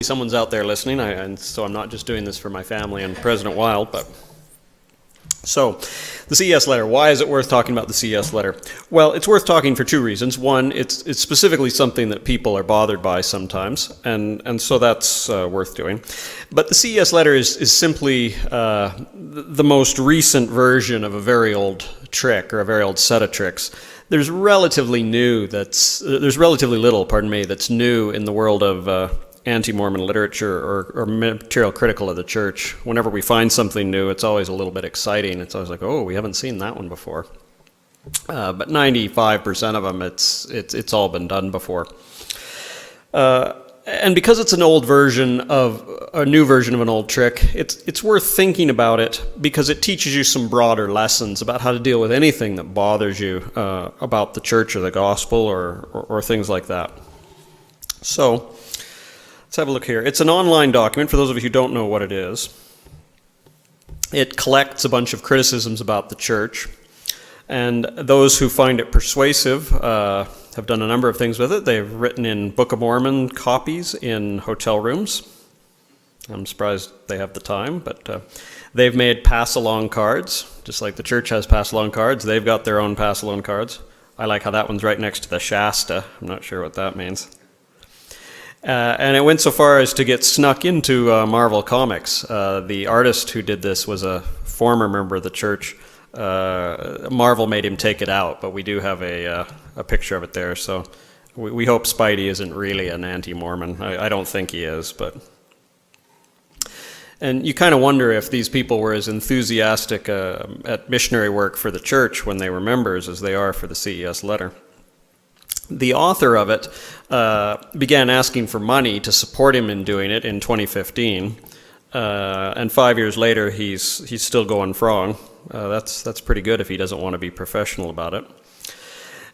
Someone's out there listening, and so I'm not just doing this for my family and President Wild, but... So, the CES letter. Why is it worth talking about the CES letter? Well, it's worth talking for two reasons. One, it's specifically something that people are bothered by sometimes, and so that's worth doing. But the CES letter is simply the most recent version of a very old trick, or a very old set of tricks. There's relatively little, that's new in the world of anti-Mormon literature or material critical of the church. Whenever we find something new, it's always a little bit exciting. It's always like, oh, we haven't seen that one before. But 95% of them, it's all been done before. And because it's an old version of a new version of an old trick, it's worth thinking about it because it teaches you some broader lessons about how to deal with anything that bothers you about the church or the gospel or things like that. So, let's have a look here. It's an online document, for those of you who don't know what it is. It collects a bunch of criticisms about the church, and those who find it persuasive have done a number of things with it. They've written in Book of Mormon copies in hotel rooms. I'm surprised they have the time, but they've made pass-along cards, just like the church has pass-along cards. They've got their own pass-along cards. I like how that one's right next to the Shasta. I'm not sure what that means. And it went so far as to get snuck into Marvel Comics. The artist who did this was a former member of the church. Marvel made him take it out, but we do have a picture of it there. So we hope Spidey isn't really an anti-Mormon. I don't think he is, but... And you kind of wonder if these people were as enthusiastic at missionary work for the church when they were members as they are for the CES letter. The author of it began asking for money to support him in doing it in 2015, and 5 years later he's still going strong. That's pretty good if he doesn't want to be professional about it.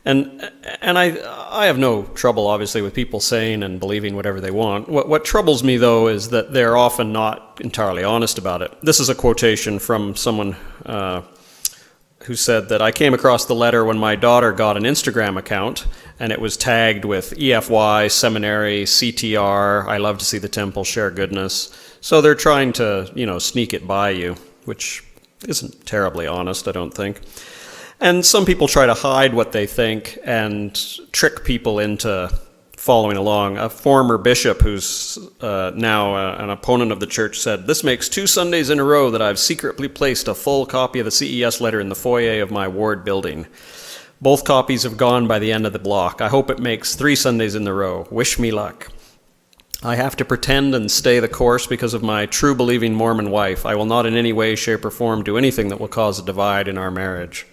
And I have no trouble, obviously, with people saying and believing whatever they want. What troubles me, though, is that they're often not entirely honest about it. This is a quotation from someone who said that I came across the letter when my daughter got an Instagram account, and it was tagged with EFY, seminary, CTR, I love to see the temple, share goodness. So they're trying to, sneak it by you, which isn't terribly honest, I don't think. And some people try to hide what they think and trick people into following along. A former bishop who's now an opponent of the church said, "This makes 2 Sundays in a row that I've secretly placed a full copy of the CES letter in the foyer of my ward building. Both copies have gone by the end of the block. I hope it makes 3 Sundays in a row. Wish me luck. I have to pretend and stay the course because of my true believing Mormon wife. I will not in any way, shape, or form do anything that will cause a divide in our marriage.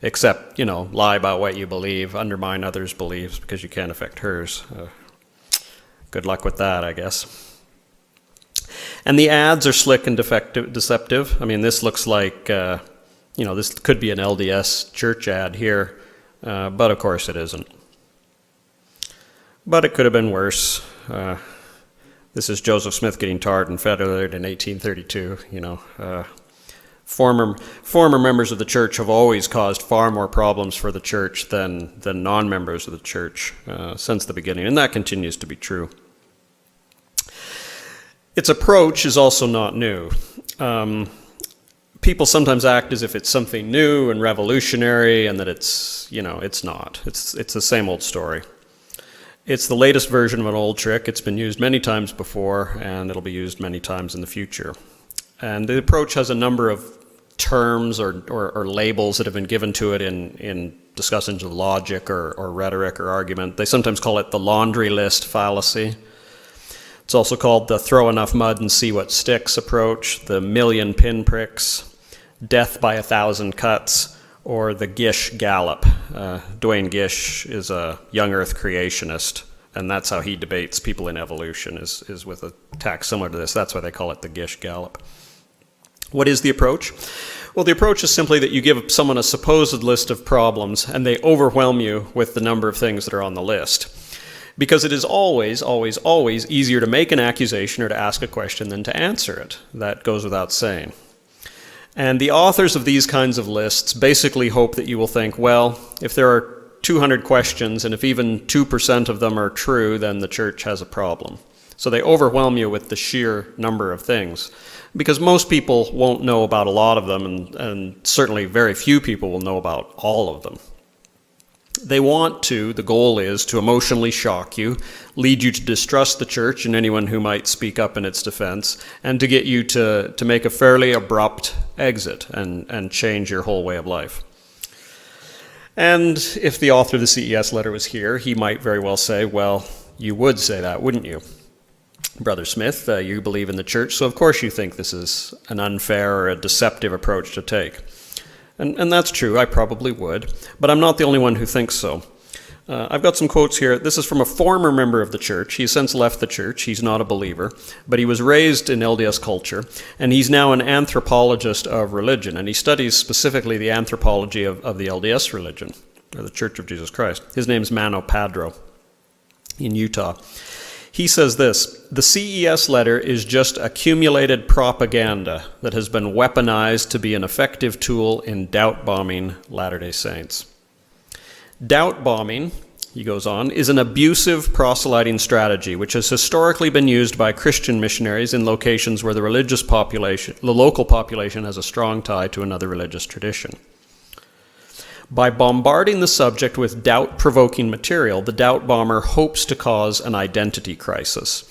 Except, lie about what you believe, undermine others' beliefs because you can't affect hers. Good luck with that, I guess." And the ads are slick and deceptive. I mean, this looks like, this could be an LDS church ad here, but of course it isn't. But it could have been worse. This is Joseph Smith getting tarred and feathered in 1832, Former members of the church have always caused far more problems for the church than non-members of the church since the beginning, and that continues to be true. Its approach is also not new. People sometimes act as if it's something new and revolutionary, and that it's not. It's the same old story. It's the latest version of an old trick. It's been used many times before, and it'll be used many times in the future. And the approach has a number of terms or labels that have been given to it in discussions of logic or rhetoric or argument. They sometimes call it the laundry list fallacy. It's also called the throw enough mud and see what sticks approach, the million pinpricks, death by 1,000 cuts, or the Gish gallop. Duane Gish is a young earth creationist, and that's how he debates people in evolution, is with a tack similar to this. That's why they call it the Gish gallop. What is the approach? Well, the approach is simply that you give someone a supposed list of problems and they overwhelm you with the number of things that are on the list. Because it is always, always, always easier to make an accusation or to ask a question than to answer it. That goes without saying. And the authors of these kinds of lists basically hope that you will think, well, if there are 200 questions and if even 2% of them are true, then the church has a problem. So they overwhelm you with the sheer number of things, because most people won't know about a lot of them, and certainly very few people will know about all of them. They want to, the goal is to emotionally shock you, lead you to distrust the church and anyone who might speak up in its defense, and to get you to make a fairly abrupt exit and change your whole way of life. And if the author of the CES letter was here, he might very well say, well, you would say that, wouldn't you? Brother Smith, you believe in the church, so of course you think this is an unfair or a deceptive approach to take. And that's true, I probably would, but I'm not the only one who thinks so. I've got some quotes here. This is from a former member of the church. He's since left the church. He's not a believer, but he was raised in LDS culture, and he's now an anthropologist of religion, and he studies specifically the anthropology of the LDS religion, or the Church of Jesus Christ. His name's Mano Padro in Utah. He says this: the CES letter is just accumulated propaganda that has been weaponized to be an effective tool in doubt-bombing Latter-day Saints. Doubt-bombing, he goes on, is an abusive proselyting strategy which has historically been used by Christian missionaries in locations where the local population has a strong tie to another religious tradition. By bombarding the subject with doubt-provoking material, the doubt bomber hopes to cause an identity crisis.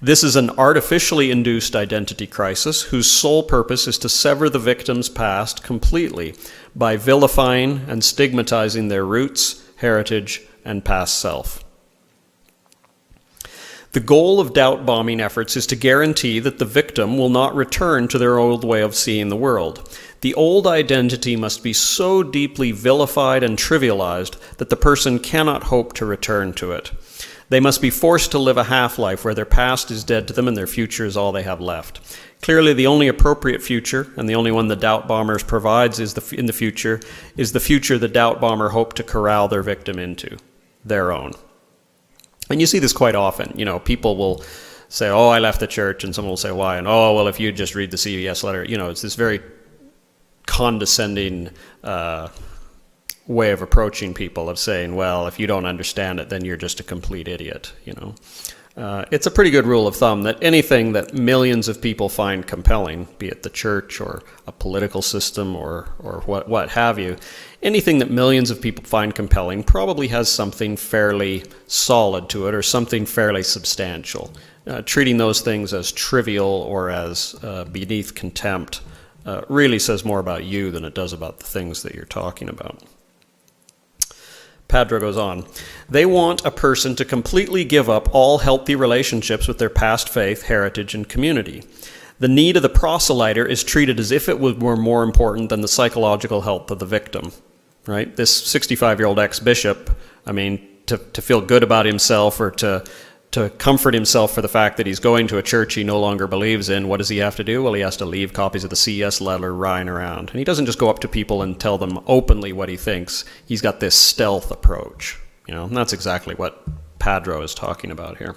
This is an artificially induced identity crisis whose sole purpose is to sever the victim's past completely by vilifying and stigmatizing their roots, heritage, and past self. The goal of doubt-bombing efforts is to guarantee that the victim will not return to their old way of seeing the world. The old identity must be so deeply vilified and trivialized that the person cannot hope to return to it. They must be forced to live a half-life where their past is dead to them and their future is all they have left. Clearly, the only appropriate future, and the only one the doubt bombers provides in the future the doubt bomber hoped to corral their victim into, their own. And you see this quite often. You know, people will say, oh, I left the church, and someone will say, why? And, oh, well, if you just read the CES letter, you know, it's this very condescending way of approaching people, of saying, well, if you don't understand it, then you're just a complete idiot, you know. It's a pretty good rule of thumb that anything that millions of people find compelling, be it the church or a political system or what have you, anything that millions of people find compelling probably has something fairly solid to it or something fairly substantial. Treating those things as trivial or as beneath contempt really says more about you than it does about the things that you're talking about. Padro goes on, they want a person to completely give up all healthy relationships with their past faith, heritage, and community. The need of the proselyter is treated as if it were more important than the psychological health of the victim, right? This 65-year-old ex-bishop, I mean, to feel good about himself or to comfort himself for the fact that he's going to a church he no longer believes in, what does he have to do? Well, he has to leave copies of the CES letter lying around. And he doesn't just go up to people and tell them openly what he thinks. He's got this stealth approach, you know, and that's exactly what Padro is talking about here.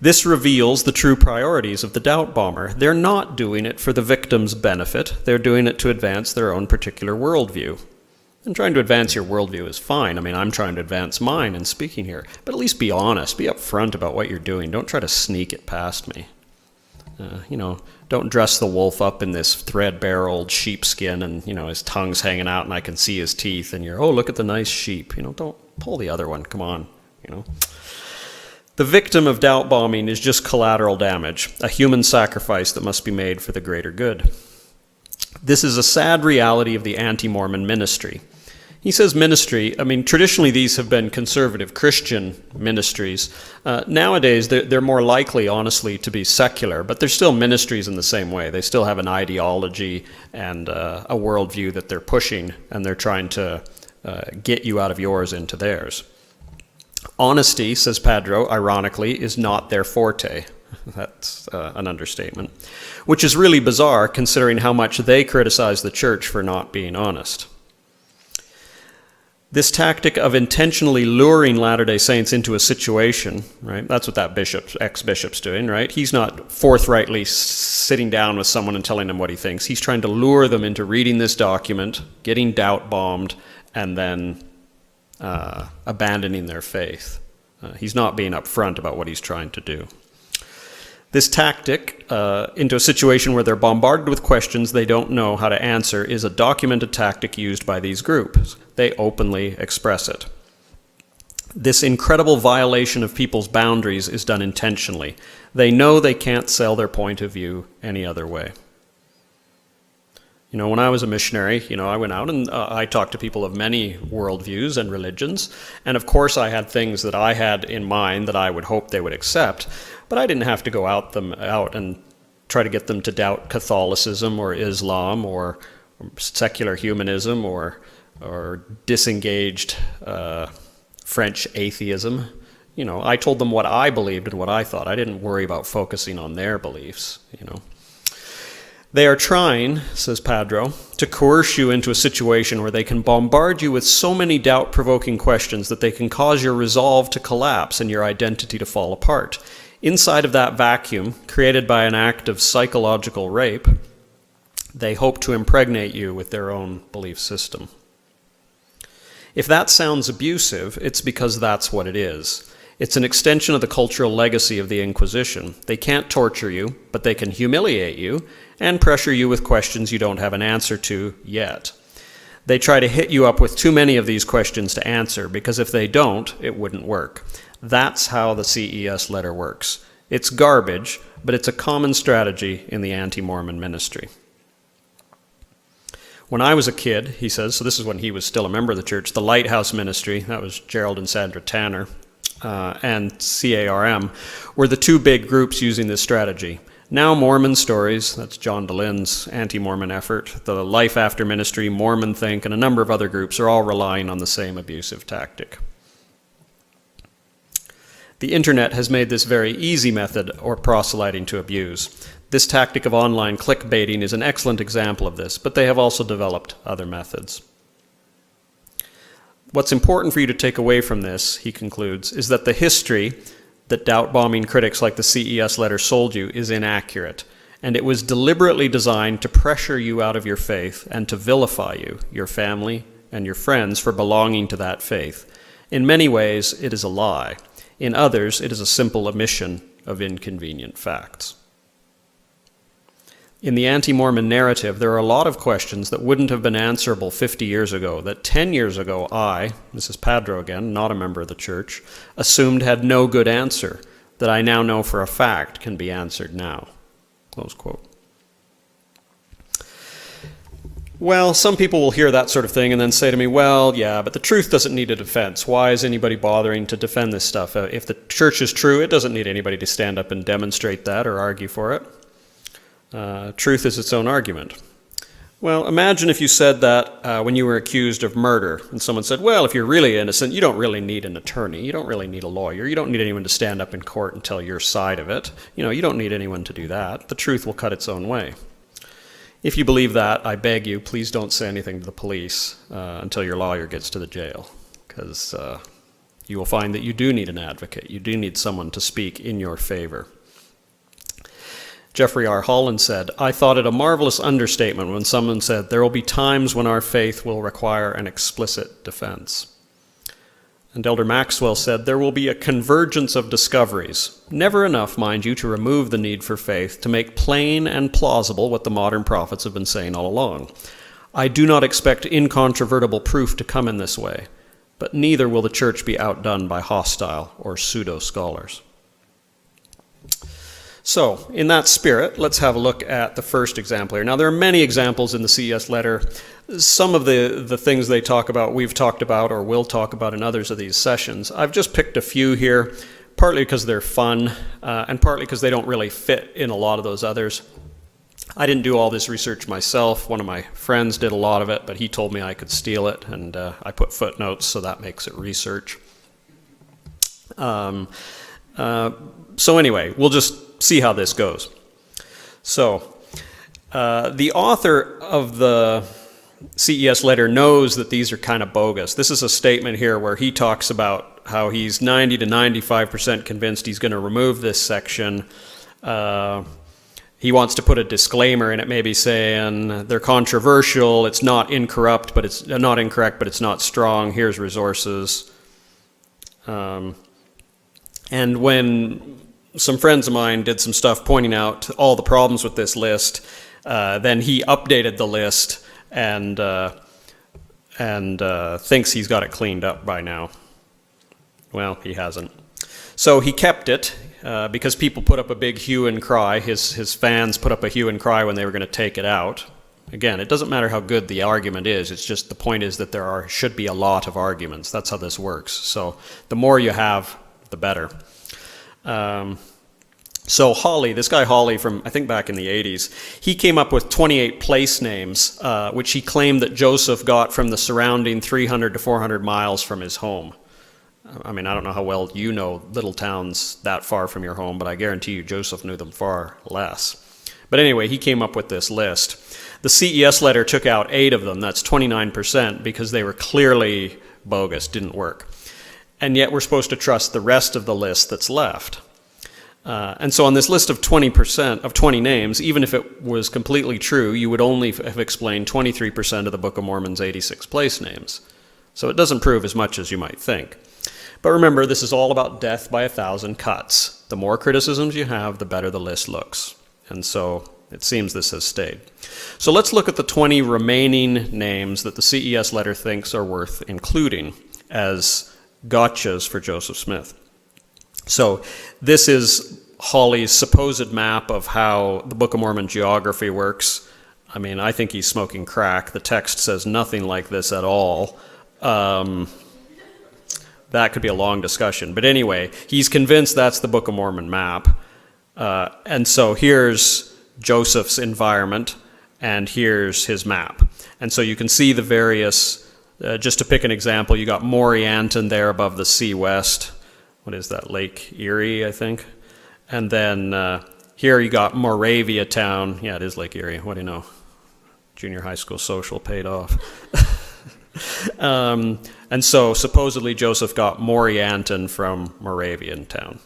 This reveals the true priorities of the doubt bomber. They're not doing it for the victim's benefit. They're doing it to advance their own particular worldview. And trying to advance your worldview is fine. I mean, I'm trying to advance mine in speaking here. But at least be honest. Be upfront about what you're doing. Don't try to sneak it past me. You know, don't dress the wolf up in this threadbare old sheepskin and, you know, his tongue's hanging out and I can see his teeth and you're, oh, look at the nice sheep. You know, don't pull the other one. Come on, you know. The victim of doubt bombing is just collateral damage, a human sacrifice that must be made for the greater good. This is a sad reality of the anti-Mormon ministry. He says ministry, I mean, traditionally these have been conservative Christian ministries. Nowadays, they're more likely, honestly, to be secular, but they're still ministries in the same way. They still have an ideology and a worldview that they're pushing, and they're trying to get you out of yours into theirs. Honesty, says Padro, ironically, is not their forte. That's an understatement, which is really bizarre considering how much they criticize the church for not being honest. This tactic of intentionally luring Latter-day Saints into a situation, right? That's what that ex-bishop's doing, right? He's not forthrightly sitting down with someone and telling them what he thinks. He's trying to lure them into reading this document, getting doubt-bombed, and then abandoning their faith. He's not being upfront about what he's trying to do. This tactic, into a situation where they're bombarded with questions they don't know how to answer, is a documented tactic used by these groups. They openly express it. This incredible violation of people's boundaries is done intentionally. They know they can't sell their point of view any other way. When I was a missionary, I went out and I talked to people of many worldviews and religions. And of course, I had things that I had in mind that I would hope they would accept. But I didn't have to go out and try to get them to doubt Catholicism or Islam or secular humanism or disengaged French atheism. I told them what I believed and what I thought. I didn't worry about focusing on their beliefs, They are trying, says Padro, to coerce you into a situation where they can bombard you with so many doubt-provoking questions that they can cause your resolve to collapse and your identity to fall apart. Inside of that vacuum, created by an act of psychological rape, they hope to impregnate you with their own belief system. If that sounds abusive, it's because that's what it is. It's an extension of the cultural legacy of the Inquisition. They can't torture you, but they can humiliate you and pressure you with questions you don't have an answer to yet. They try to hit you up with too many of these questions to answer, because if they don't, it wouldn't work. That's how the CES letter works. It's garbage, but it's a common strategy in the anti-Mormon ministry. When I was a kid, he says, so this is when he was still a member of the church, the Lighthouse Ministry, that was Gerald and Sandra Tanner, and CARM, were the two big groups using this strategy. Now Mormon Stories, that's John DeLynne's anti-Mormon effort, the Life After Ministry, Mormon Think, and a number of other groups are all relying on the same abusive tactic. The internet has made this very easy method or proselyting to abuse. This tactic of online clickbaiting is an excellent example of this, but they have also developed other methods. What's important for you to take away from this, he concludes, is that the history that doubt-bombing critics like the CES letter sold you is inaccurate, and it was deliberately designed to pressure you out of your faith and to vilify you, your family, and your friends for belonging to that faith. In many ways, it is a lie. In others, it is a simple omission of inconvenient facts. In the anti-Mormon narrative, there are a lot of questions that wouldn't have been answerable 50 years ago, that 10 years ago this is Padro again, not a member of the church, assumed had no good answer, that I now know for a fact can be answered now. Close quote. Well, some people will hear that sort of thing and then say to me, well, yeah, but the truth doesn't need a defense. Why is anybody bothering to defend this stuff? If the church is true, it doesn't need anybody to stand up and demonstrate that or argue for it. Truth is its own argument. Well, imagine if you said that when you were accused of murder, and someone said, well, if you're really innocent, you don't really need an attorney, you don't really need a lawyer, you don't need anyone to stand up in court and tell your side of it. You don't need anyone to do that. The truth will cut its own way. If you believe that, I beg you, please don't say anything to the police until your lawyer gets to the jail, because you will find that you do need an advocate. You do need someone to speak in your favor. Jeffrey R. Holland said, I thought it a marvelous understatement when someone said, there will be times when our faith will require an explicit defense. And Elder Maxwell said, there will be a convergence of discoveries, never enough, mind you, to remove the need for faith, to make plain and plausible what the modern prophets have been saying all along. I do not expect incontrovertible proof to come in this way, but neither will the church be outdone by hostile or pseudo-scholars. So, in that spirit, let's have a look at the first example here. Now, there are many examples in the CES letter. Some of the things they talk about, we've talked about or will talk about in others of these sessions. I've just picked a few here, partly because they're fun, and partly because they don't really fit in a lot of those others. I didn't do all this research myself. One of my friends did a lot of it, but he told me I could steal it, and I put footnotes, so that makes it research. So anyway, we'll just see how this goes. So, the author of the CES letter knows that these are kind of bogus. This is a statement here where he talks about how he's 90 to 95% convinced he's going to remove this section. He wants to put a disclaimer in it, maybe saying they're controversial, it's not incorrect, but it's not strong. Here's resources. And when some friends of mine did some stuff pointing out all the problems with this list. Then he updated the list and thinks he's got it cleaned up by now. Well, he hasn't. So he kept it because people put up a big hue and cry. His fans put up a hue and cry when they were going to take it out. Again, it doesn't matter how good the argument is. It's just the point is that should be a lot of arguments. That's how this works. So the more you have, the better. So Hawley, this guy Hawley from, I think back in the 80s, he came up with 28 place names, which he claimed that Joseph got from the surrounding 300 to 400 miles from his home. I mean, I don't know how well you know little towns that far from your home, but I guarantee you Joseph knew them far less. But anyway, he came up with this list. The CES letter took out 8 of them, that's 29%, because they were clearly bogus, didn't work. And yet we're supposed to trust the rest of the list that's left. And so on this list of 20% of 20 names, even if it was completely true, you would only have explained 23% of the Book of Mormon's 86 place names. So it doesn't prove as much as you might think. But remember, this is all about death by 1,000 cuts. The more criticisms you have, the better the list looks. And so it seems this has stayed. So let's look at the 20 remaining names that the CES letter thinks are worth including as gotchas for Joseph Smith. So this is Hawley's supposed map of how the Book of Mormon geography works. I mean, I think he's smoking crack. The text says nothing like this at all. That could be a long discussion. But anyway, he's convinced that's the Book of Mormon map. And so here's Joseph's environment, and here's his map. And so you can see the various, just to pick an example, you got Morianton there above the Sea West. What is that, Lake Erie, I think? And then here you got Moravia Town. Yeah, it is Lake Erie. What do you know? Junior high school social paid off. And so supposedly Joseph got Morianton from Moravian Town,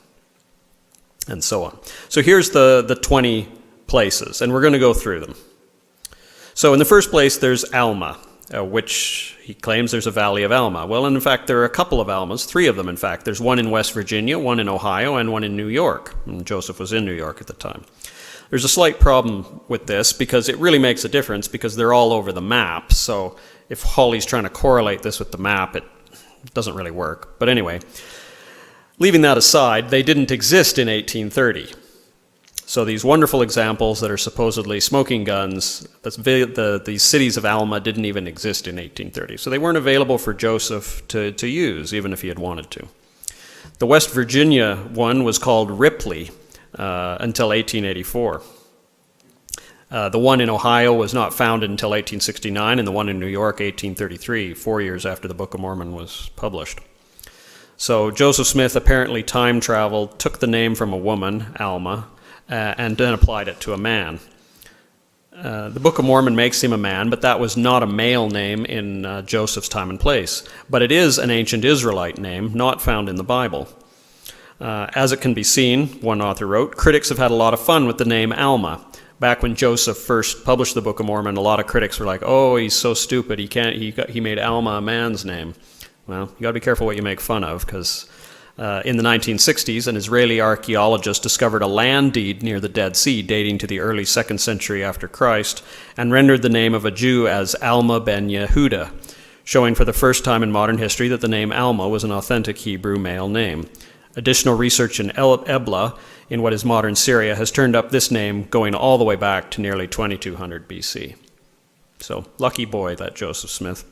and so on. So here's the 20 places, and we're going to go through them. So in the first place, there's Alma, which he claims there's a Valley of Alma. Well, in fact, there are a couple of Almas, 3 of them, in fact. There's one in West Virginia, one in Ohio, and one in New York. And Joseph was in New York at the time. There's a slight problem with this because it really makes a difference because they're all over the map. So if Hawley's trying to correlate this with the map, it doesn't really work. But anyway, leaving that aside, they didn't exist in 1830. So these wonderful examples that are supposedly smoking guns, the cities of Alma didn't even exist in 1830. So they weren't available for Joseph to use, even if he had wanted to. The West Virginia one was called Ripley until 1884. The one in Ohio was not founded until 1869, and the one in New York, 1833, 4 years after the Book of Mormon was published. So Joseph Smith apparently time traveled, took the name from a woman, Alma, and then applied it to a man. The Book of Mormon makes him a man, but that was not a male name in Joseph's time and place. But it is an ancient Israelite name, not found in the Bible. As it can be seen, one author wrote, critics have had a lot of fun with the name Alma. Back when Joseph first published the Book of Mormon, a lot of critics were like, "Oh, he's so stupid. He made Alma a man's name." Well, you got to be careful what you make fun of, because in the 1960s, an Israeli archaeologist discovered a land deed near the Dead Sea dating to the early 2nd century after Christ, and rendered the name of a Jew as Alma ben Yehuda, showing for the first time in modern history that the name Alma was an authentic Hebrew male name. Additional research in Ebla, in what is modern Syria, has turned up this name going all the way back to nearly 2200 BC. So, lucky boy, that Joseph Smith.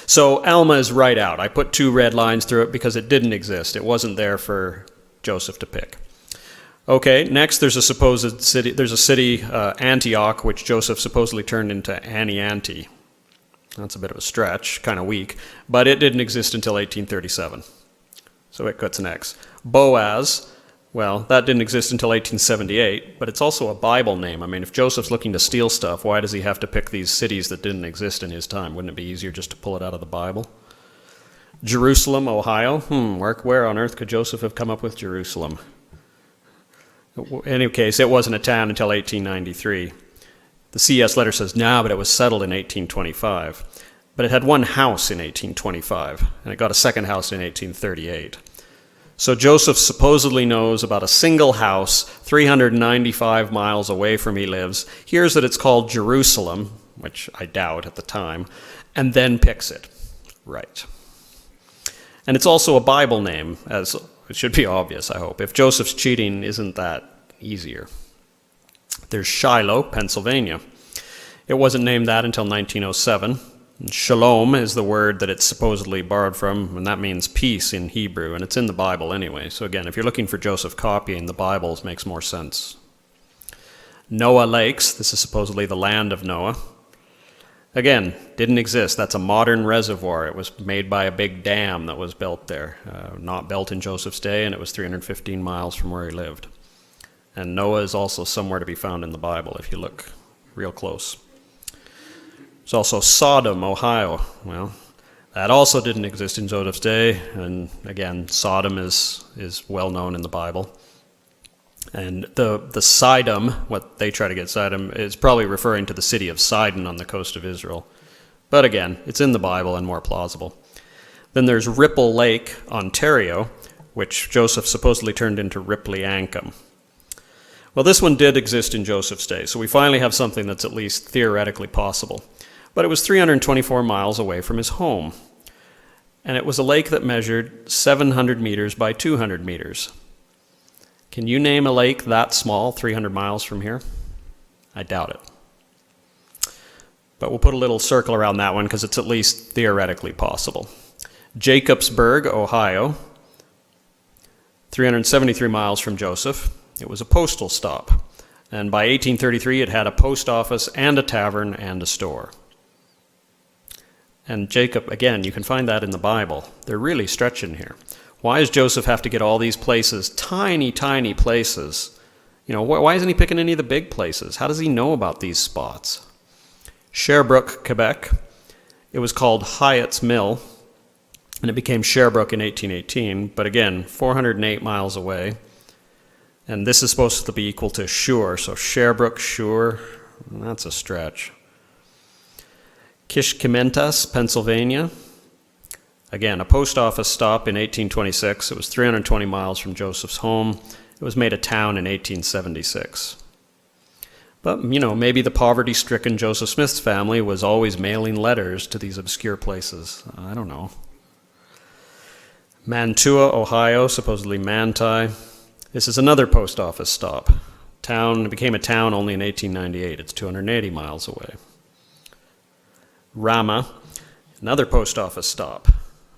So, Alma is right out. I put 2 red lines through it because it didn't exist. It wasn't there for Joseph to pick. Okay, next there's a supposed city, Antioch, which Joseph supposedly turned into Anianti. That's a bit of a stretch, kind of weak, but it didn't exist until 1837. So it gets an X. Boaz, well, that didn't exist until 1878, but it's also a Bible name. I mean, if Joseph's looking to steal stuff, why does he have to pick these cities that didn't exist in his time? Wouldn't it be easier just to pull it out of the Bible? Jerusalem, Ohio. Where on earth could Joseph have come up with Jerusalem? In any case, it wasn't a town until 1893. The CES letter says, but it was settled in 1825. But it had one house in 1825, and it got a second house in 1838. So Joseph supposedly knows about a single house 395 miles away from he lives, hears that it's called Jerusalem, which I doubt at the time, and then picks it. Right. And it's also a Bible name, as it should be obvious, I hope. If Joseph's cheating, isn't that easier? There's Shiloh, Pennsylvania. It wasn't named that until 1907. Shalom is the word that it's supposedly borrowed from, and that means peace in Hebrew, and it's in the Bible anyway. So again, if you're looking for Joseph copying, the Bible makes more sense. Noah Lakes, this is supposedly the land of Noah. Again, didn't exist. That's a modern reservoir. It was made by a big dam that was built there. Not built in Joseph's day, and it was 315 miles from where he lived. And Noah is also somewhere to be found in the Bible if you look real close. There's also Sodom, Ohio. Well, that also didn't exist in Joseph's day, and again, Sodom is well known in the Bible. And the Sidon, what they try to get Sidon, is probably referring to the city of Sidon on the coast of Israel. But again, it's in the Bible and more plausible. Then there's Ripple Lake, Ontario, which Joseph supposedly turned into Ripley-Ancum. Well, this one did exist in Joseph's day, so we finally have something that's at least theoretically possible. But it was 324 miles away from his home. And it was a lake that measured 700 meters by 200 meters. Can you name a lake that small, 300 miles from here? I doubt it. But we'll put a little circle around that one because it's at least theoretically possible. Jacobsburg, Ohio, 373 miles from Joseph. It was a postal stop. And by 1833, it had a post office and a tavern and a store. And Jacob, again, you can find that in the Bible. They're really stretching here. Why does Joseph have to get all these places, tiny, tiny places? You know, why isn't he picking any of the big places? How does he know about these spots? Sherbrooke, Quebec. It was called Hyatt's Mill, and it became Sherbrooke in 1818, but again, 408 miles away. And this is supposed to be equal to Shur, so Sherbrooke, Shur, that's a stretch. Kishkementas, Pennsylvania. Again, a post office stop in 1826. It was 320 miles from Joseph's home. It was made a town in 1876. But, you know, maybe the poverty-stricken Joseph Smith's family was always mailing letters to these obscure places. I don't know. Mantua, Ohio, supposedly Manti. This is another post office stop. It became a town only in 1898. It's 280 miles away. Ramah, another post office stop.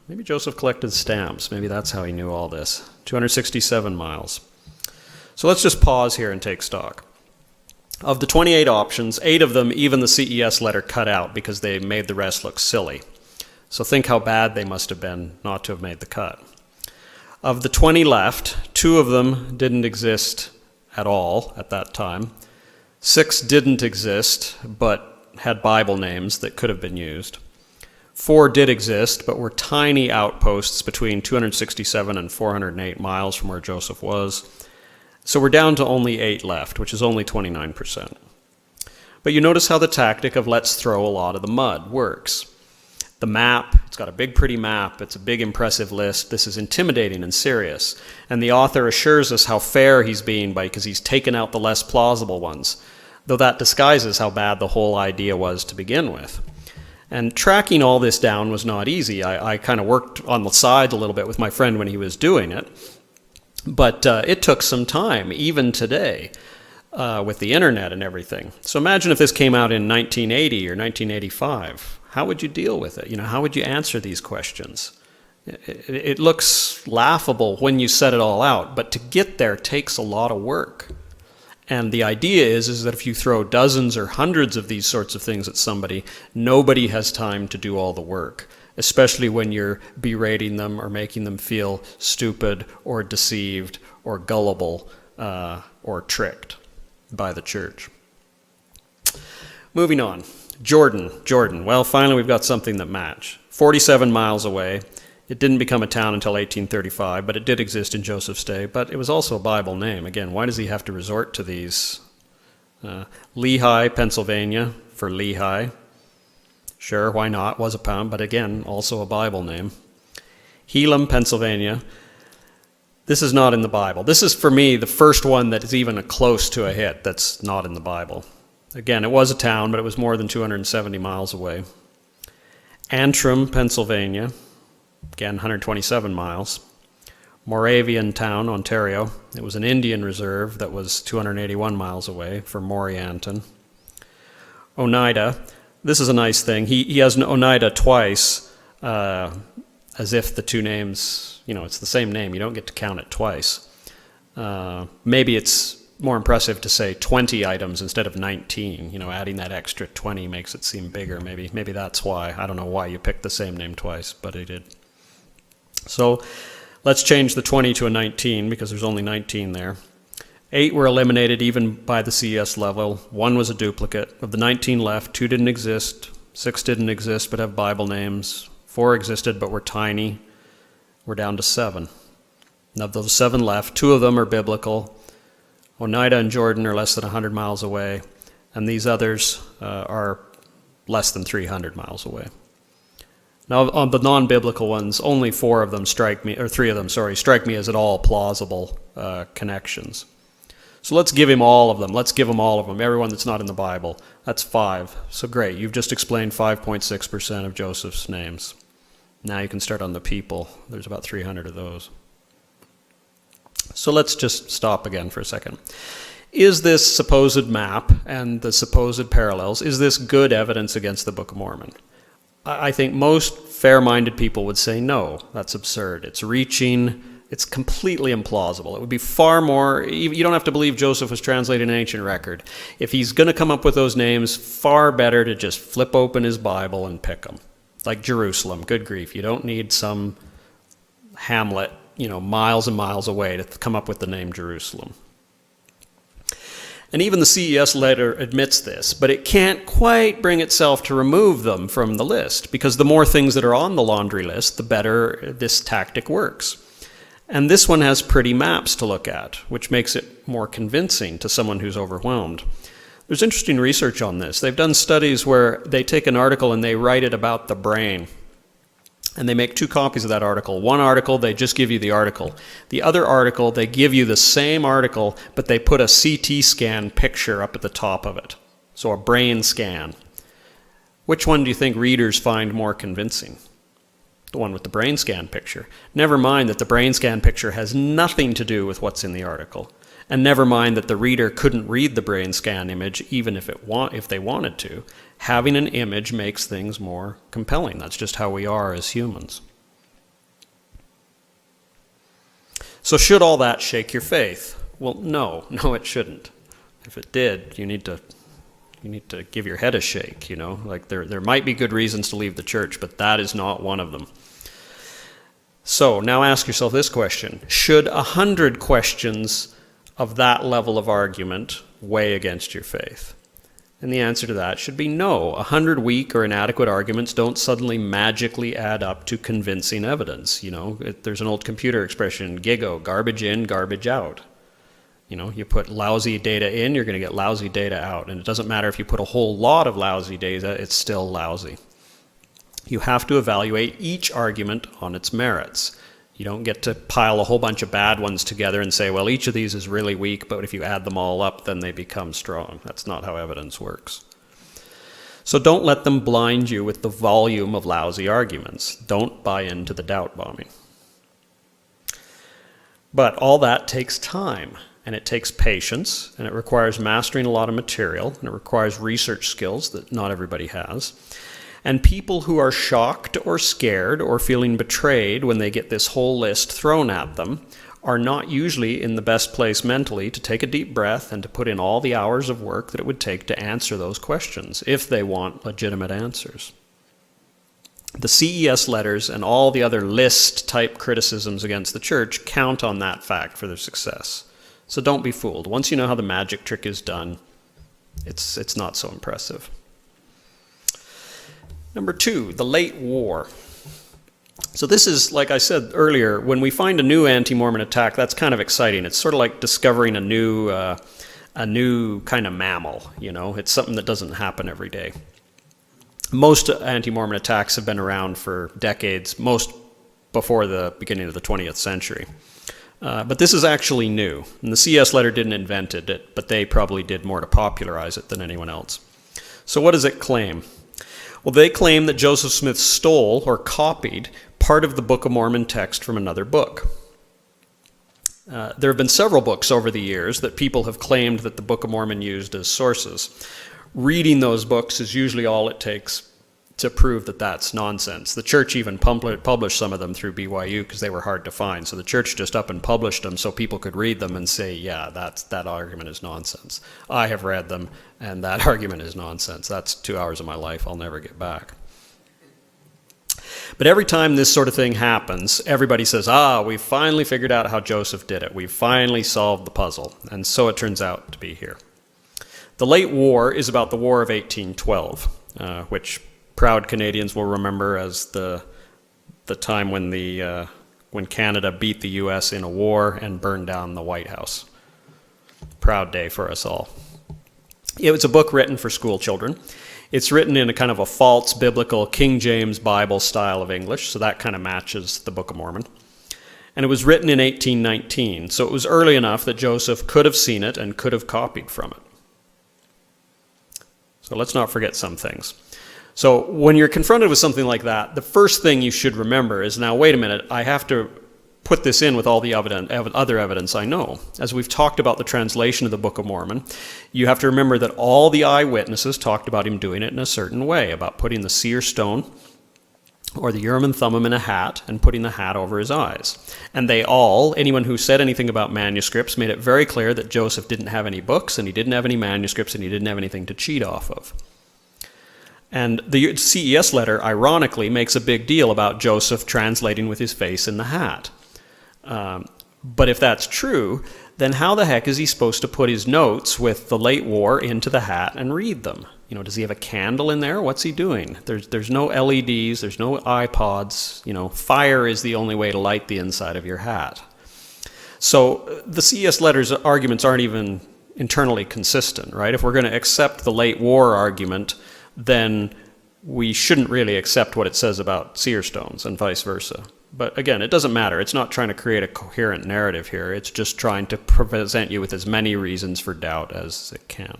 Maybe Joseph collected stamps. Maybe that's how he knew all this. 267 miles. So let's just pause here and take stock. Of the 28 options, 8 of them even the CES letter cut out because they made the rest look silly. So think how bad they must have been not to have made the cut. Of the 20 left, 2 of them didn't exist at all at that time. 6 didn't exist, but had Bible names that could have been used. 4 did exist, but were tiny outposts between 267 and 408 miles from where Joseph was. So we're down to only 8 left, which is only 29%. But you notice how the tactic of let's throw a lot of the mud works. The map, it's got a big pretty map, it's a big impressive list, this is intimidating and serious. And the author assures us how fair he's being because he's taken out the less plausible ones, though that disguises how bad the whole idea was to begin with. And tracking all this down was not easy. I kind of worked on the side a little bit with my friend when he was doing it. But it took some time, even today, with the internet and everything. So imagine if this came out in 1980 or 1985. How would you deal with it? You know, how would you answer these questions? It looks laughable when you set it all out, but to get there takes a lot of work. And the idea is that if you throw dozens or hundreds of these sorts of things at somebody, nobody has time to do all the work, especially when you're berating them or making them feel stupid or deceived or gullible or tricked by the church. Moving on. Jordan. Well, finally we've got something that match. 47 miles away. It didn't become a town until 1835, but it did exist in Joseph's day. But it was also a Bible name. Again, why does he have to resort to these? Lehigh, Pennsylvania, for Lehi. Sure, why not? Was a pound, but again, also a Bible name. Helam, Pennsylvania. This is not in the Bible. This is, for me, the first one that is even close to a hit that's not in the Bible. Again, it was a town, but it was more than 270 miles away. Antrim, Pennsylvania, again, 127 miles. Moravian Town, Ontario. It was an Indian reserve that was 281 miles away from Morianton. Oneida. This is a nice thing. He has Oneida twice, as if the two names, it's the same name. You don't get to count it twice. Maybe it's more impressive to say 20 items instead of 19. Adding that extra 20 makes it seem bigger. Maybe that's why. I don't know why you picked the same name twice, but he did. So let's change the 20 to a 19 because there's only 19 there. 8 were eliminated even by the CES level. 1 was a duplicate. Of the 19 left, 2 didn't exist. 6 didn't exist but have Bible names. 4 existed but were tiny. We're down to 7. And of those 7 left, 2 of them are biblical. Oneida and Jordan are less than 100 miles away, and these others are less than 300 miles away. Now, on the non-biblical ones, only 3 of them strike me as at all plausible connections. So let's give him all of them. Let's give him all of them, everyone that's not in the Bible. That's 5. So great, you've just explained 5.6% of Joseph's names. Now you can start on the people. There's about 300 of those. So let's just stop again for a second. Is this supposed map and the supposed parallels, is this good evidence against the Book of Mormon? I think most fair-minded people would say no, that's absurd. It's reaching, it's completely implausible. It would be far more, you don't have to believe Joseph was translating an ancient record. If he's going to come up with those names, far better to just flip open his Bible and pick them. Like Jerusalem, good grief. You don't need some hamlet, miles and miles away to come up with the name Jerusalem. And even the CES letter admits this, but it can't quite bring itself to remove them from the list, because the more things that are on the laundry list, the better this tactic works. And this one has pretty maps to look at, which makes it more convincing to someone who's overwhelmed. There's interesting research on this. They've done studies where they take an article and they write it about the brain. And they make 2 copies of that article. One article, they just give you the article. The other article, they give you the same article, but they put a CT scan picture up at the top of it. So a brain scan. Which one do you think readers find more convincing? The one with the brain scan picture. Never mind that the brain scan picture has nothing to do with what's in the article. And never mind that the reader couldn't read the brain scan image even if they wanted to. Having an image makes things more compelling. That's just how we are as humans. So should all that shake your faith? Well, no, it shouldn't. If it did, you need to give your head a shake, Like there might be good reasons to leave the church, but that is not one of them. So now ask yourself this question. Should 100 questions of that level of argument weigh against your faith? And the answer to that should be no. 100 weak or inadequate arguments don't suddenly magically add up to convincing evidence. There's an old computer expression, GIGO, garbage in, garbage out. You put lousy data in, you're going to get lousy data out. And it doesn't matter if you put a whole lot of lousy data, it's still lousy. You have to evaluate each argument on its merits. You don't get to pile a whole bunch of bad ones together and say, well, each of these is really weak, but if you add them all up, then they become strong. That's not how evidence works. So don't let them blind you with the volume of lousy arguments. Don't buy into the doubt bombing. But all that takes time, and it takes patience, and it requires mastering a lot of material, and it requires research skills that not everybody has. And people who are shocked or scared or feeling betrayed when they get this whole list thrown at them are not usually in the best place mentally to take a deep breath and to put in all the hours of work that it would take to answer those questions if they want legitimate answers. The CES letters and all the other list-type criticisms against the church count on that fact for their success. So don't be fooled. Once you know how the magic trick is done, it's not so impressive. Number 2, the late war. So this is, like I said earlier, when we find a new anti-Mormon attack, that's kind of exciting. It's sort of like discovering a new kind of mammal, It's something that doesn't happen every day. Most anti-Mormon attacks have been around for decades, most before the beginning of the 20th century. But this is actually new. And the CES Letter didn't invent it, but they probably did more to popularize it than anyone else. So what does it claim? Well, they claim that Joseph Smith stole or copied part of the Book of Mormon text from another book. There have been several books over the years that people have claimed that the Book of Mormon used as sources. Reading those books is usually all it takes to prove that that's nonsense. The church even published some of them through BYU because they were hard to find. So the church just up and published them so people could read them and say, yeah, that argument is nonsense. I have read them, and that argument is nonsense. That's 2 hours of my life I'll never get back. But every time this sort of thing happens, everybody says, we've finally figured out how Joseph did it. We've finally solved the puzzle. And so it turns out to be here. The late war is about the War of 1812, which proud Canadians will remember as the time when Canada beat the U.S. in a war and burned down the White House. Proud day for us all. It was a book written for school children. It's written in a kind of a false biblical King James Bible style of English, so that kind of matches the Book of Mormon. And it was written in 1819, so it was early enough that Joseph could have seen it and could have copied from it. So let's not forget some things. So when you're confronted with something like that, the first thing you should remember is, now wait a minute, I have to put this in with all the other evidence I know. As we've talked about the translation of the Book of Mormon, you have to remember that all the eyewitnesses talked about him doing it in a certain way, about putting the seer stone or the Urim and Thummim in a hat and putting the hat over his eyes. And they all, anyone who said anything about manuscripts, made it very clear that Joseph didn't have any books and he didn't have any manuscripts and he didn't have anything to cheat off of. And the CES letter, ironically, makes a big deal about Joseph translating with his face in the hat. But if that's true, then how the heck is he supposed to put his notes with the late war into the hat and read them? You know, does he have a candle in there? What's he doing? There's no LEDs, there's no iPods. You know, fire is the only way to light the inside of your hat. So the CES letter's arguments aren't even internally consistent, right? If we're going to accept the late war argument, then we shouldn't really accept what it says about seer stones and vice versa. But again, it doesn't matter. It's not trying to create a coherent narrative here. It's just trying to present you with as many reasons for doubt as it can.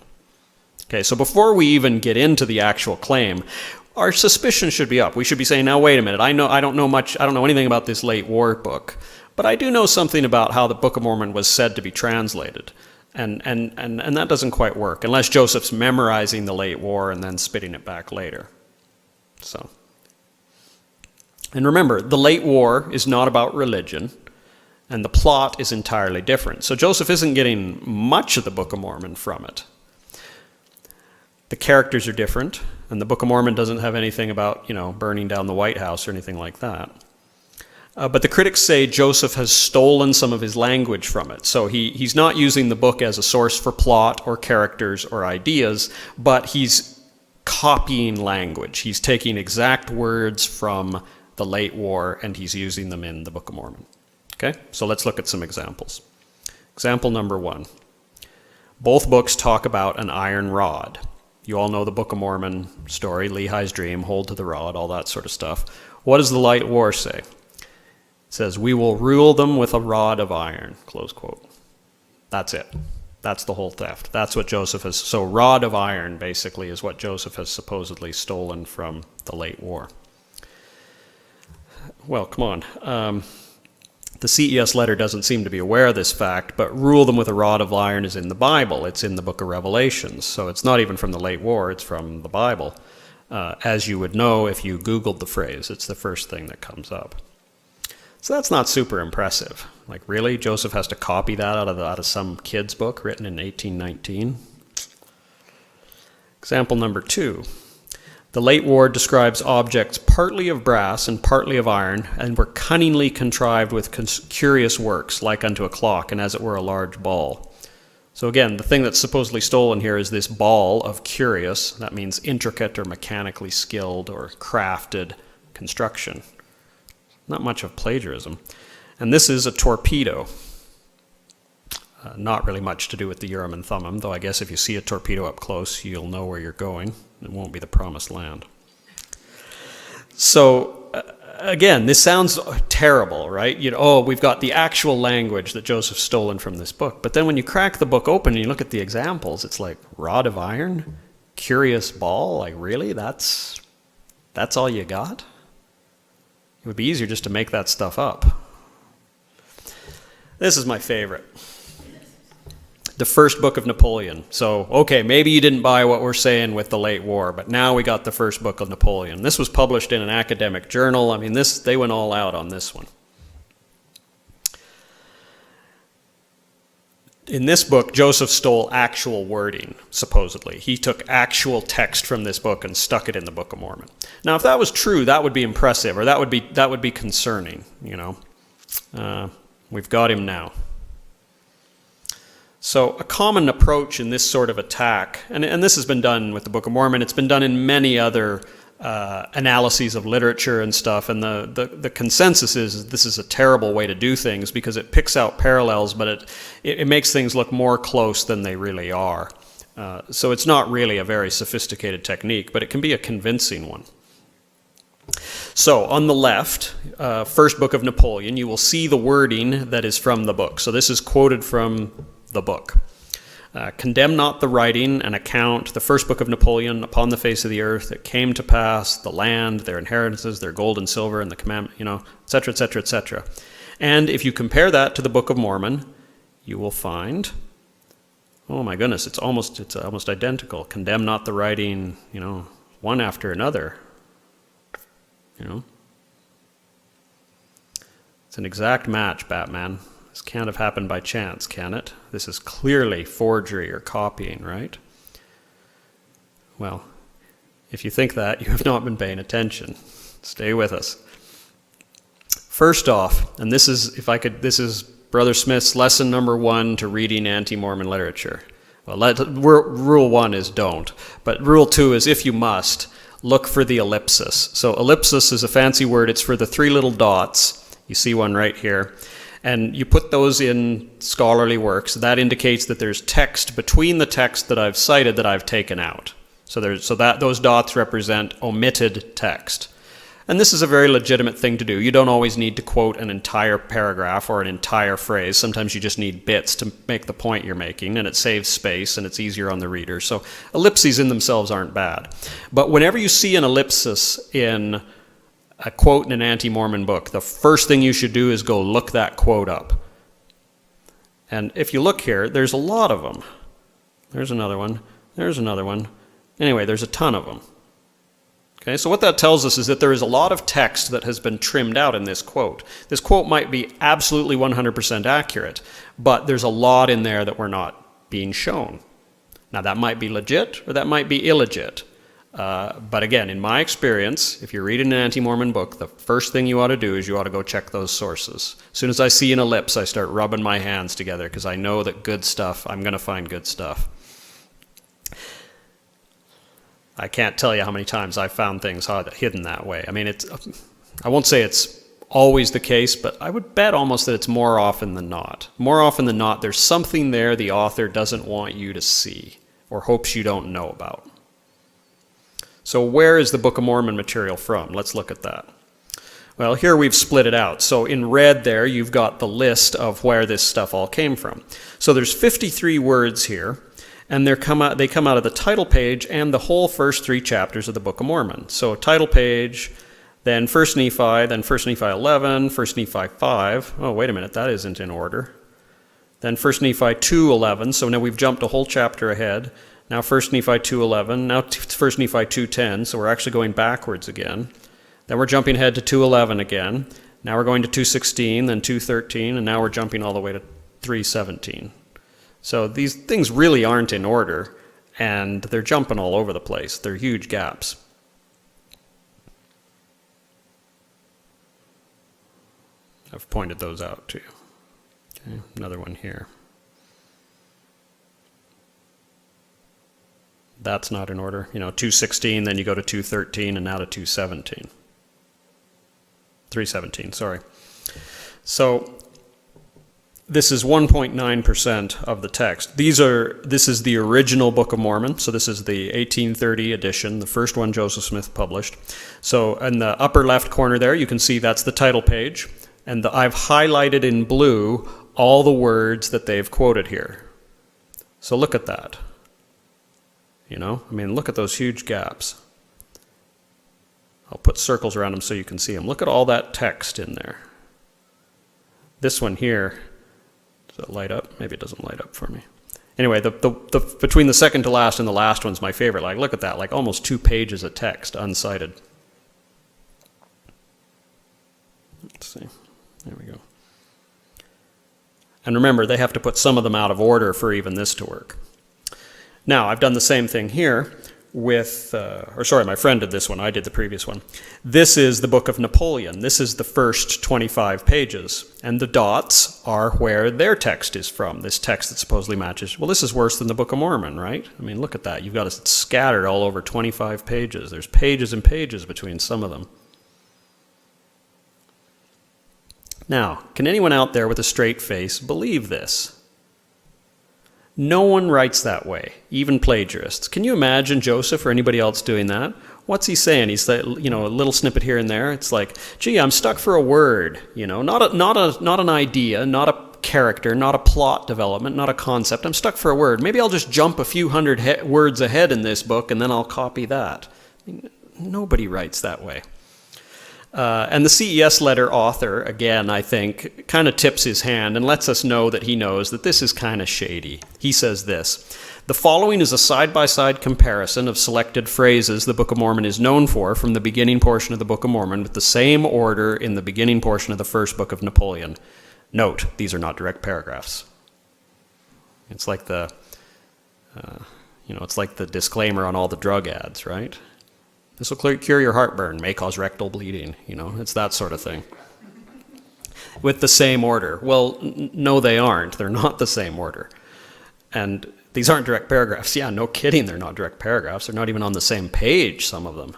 Okay, so before we even get into the actual claim, our suspicion should be up. We should be saying, now wait a minute, I don't know anything about this late war book, but I do know something about how the Book of Mormon was said to be translated. And that doesn't quite work, unless Joseph's memorizing the late war and then spitting it back later. So. And remember, the late war is not about religion, and the plot is entirely different. So Joseph isn't getting much of the Book of Mormon from it. The characters are different, and the Book of Mormon doesn't have anything about, burning down the White House or anything like that. But the critics say Joseph has stolen some of his language from it. So he's not using the book as a source for plot or characters or ideas, but he's copying language. He's taking exact words from the late war, and he's using them in the Book of Mormon. Okay, so let's look at some examples. Example number 1. Both books talk about an iron rod. You all know the Book of Mormon story, Lehi's dream, hold to the rod, all that sort of stuff. What does the late war say? It says, we will rule them with a rod of iron, close quote. That's it. That's the whole theft. That's what Joseph has. So rod of iron, basically, is what Joseph has supposedly stolen from the late war. Well, come on. The CES letter doesn't seem to be aware of this fact, but rule them with a rod of iron is in the Bible. It's in the book of Revelations. So it's not even from the late war, it's from the Bible. As you would know if you Googled the phrase, it's the first thing that comes up. So that's not super impressive. Like, really? Joseph has to copy that out of some kid's book written in 1819? Example number 2. The late war describes objects partly of brass and partly of iron, and were cunningly contrived with curious works, like unto a clock, and as it were a large ball. So again, the thing that's supposedly stolen here is this ball of curious. That means intricate or mechanically skilled or crafted construction. Not much of plagiarism. And this is a torpedo. Not really much to do with the Urim and Thummim, though I guess if you see a torpedo up close, you'll know where you're going. It won't be the promised land. So, again, this sounds terrible, right? We've got the actual language that Joseph's stolen from this book. But then when you crack the book open and you look at the examples, it's like rod of iron, curious ball. Like, really? That's all you got? It would be easier just to make that stuff up. This is my favorite. The first book of Napoleon. So, okay, maybe you didn't buy what we're saying with the late war, but now we got the first book of Napoleon. This was published in an academic journal. I mean, they went all out on this one. In this book, Joseph stole actual wording, supposedly. He took actual text from this book and stuck it in the Book of Mormon. Now, if that was true, that would be impressive, or that would be concerning, We've got him now. So a common approach in this sort of attack, and this has been done with the Book of Mormon, it's been done in many other analyses of literature and stuff, and the consensus is this is a terrible way to do things because it picks out parallels, but it makes things look more close than they really are. So it's not really a very sophisticated technique, but it can be a convincing one. So on the left, first book of Napoleon, you will see the wording that is from the book. So this is quoted from the book. Condemn not the writing and account, the first book of Napoleon, upon the face of the earth. It came to pass, the land, their inheritances, their gold and silver, and the commandment, etc., etc., etc. And if you compare that to the Book of Mormon, you will find, oh my goodness, it's almost identical. Condemn not the writing, one after another. It's an exact match, Batman. This can't have happened by chance, can it? This is clearly forgery or copying, right? Well, if you think that, you have not been paying attention. Stay with us. First off, and this is Brother Smith's lesson number 1 to reading anti-Mormon literature. Well, rule 1 is don't, but rule 2 is if you must, look for the ellipsis. So ellipsis is a fancy word. It's for the 3 little dots. You see one right here. And you put those in scholarly works. That indicates that there's text between the text that I've cited that I've taken out. So those dots represent omitted text. And this is a very legitimate thing to do. You don't always need to quote an entire paragraph or an entire phrase. Sometimes you just need bits to make the point you're making, and it saves space and it's easier on the reader. So ellipses in themselves aren't bad. But whenever you see an ellipsis in a quote in an anti-Mormon book, the first thing you should do is go look that quote up. And if you look here, there's a lot of them. There's another one. There's another one. Anyway, there's a ton of them. Okay, so what that tells us is that there is a lot of text that has been trimmed out in this quote. This quote might be absolutely 100% accurate, but there's a lot in there that we're not being shown. Now, that might be legit or that might be illegit. But again, in my experience, if you're reading an anti-Mormon book, the first thing you ought to do is you ought to go check those sources. As soon as I see an ellipse, I start rubbing my hands together because I know that I'm going to find good stuff. I can't tell you how many times I've found things hidden that way. I mean, I won't say it's always the case, but I would bet almost that it's more often than not. More often than not, there's something there the author doesn't want you to see or hopes you don't know about. So where is the Book of Mormon material from? Let's look at that. Well, here we've split it out. So in red there, you've got the list of where this stuff all came from. So there's 53 words here, and they come out of the title page and the whole first 3 chapters of the Book of Mormon. So title page, then 1 Nephi, then 1 Nephi 11, 1 Nephi 5. Oh, wait a minute, that isn't in order. Then 1 Nephi 2:11, so now we've jumped a whole chapter ahead. Now 1 Nephi 2:11, now 1 Nephi 2:10, so we're actually going backwards again. Then we're jumping ahead to 2:11 again. Now we're going to 2:16, then 2:13, and now we're jumping all the way to 3:17. So these things really aren't in order, and they're jumping all over the place. They're huge gaps. I've pointed those out to you. Okay, another one here. That's not in order. 2:16, then you go to 2:13, and now to 2:17. 3:17, sorry. So This is 1.9% of the text. This is the original Book of Mormon. So this is the 1830 edition, the first one Joseph Smith published. So in the upper left corner there, you can see that's the title page. And I've highlighted in blue all the words that they've quoted here. So look at that. Look at those huge gaps. I'll put circles around them so you can see them. Look at all that text in there. This one here, does it light up? Maybe it doesn't light up for me. Anyway, the between the second to last and the last one's my favorite. Like, look at that, like almost 2 pages of text, uncited. Let's see. There we go. And remember, they have to put some of them out of order for even this to work. Now, I've done the same thing here with, my friend did this one, I did the previous one. This is the Book of Napoleon. This is the first 25 pages, and the dots are where their text is from, this text that supposedly matches. Well, this is worse than the Book of Mormon, right? Look at that. You've got it scattered all over 25 pages. There's pages and pages between some of them. Now, can anyone out there with a straight face believe this? No one writes that way, even plagiarists. Can you imagine Joseph or anybody else doing that? What's he saying? He's a little snippet here and there. It's like, gee, I'm stuck for a word, not an idea, not a character, not a plot development, not a concept. I'm stuck for a word. Maybe I'll just jump a few hundred words ahead in this book and then I'll copy that. Nobody writes that way. And the CES Letter author, again, I think, kind of tips his hand and lets us know that he knows that this is kind of shady. He says this: "The following is a side-by-side comparison of selected phrases the Book of Mormon is known for from the beginning portion of the Book of Mormon with the same order in the beginning portion of the first book of Napoleon. Note, these are not direct paragraphs." It's like it's like the disclaimer on all the drug ads, right? This will cure your heartburn, may cause rectal bleeding. It's that sort of thing. With the same order. Well, no, they aren't. They're not the same order. And these aren't direct paragraphs. Yeah, no kidding, they're not direct paragraphs. They're not even on the same page, some of them.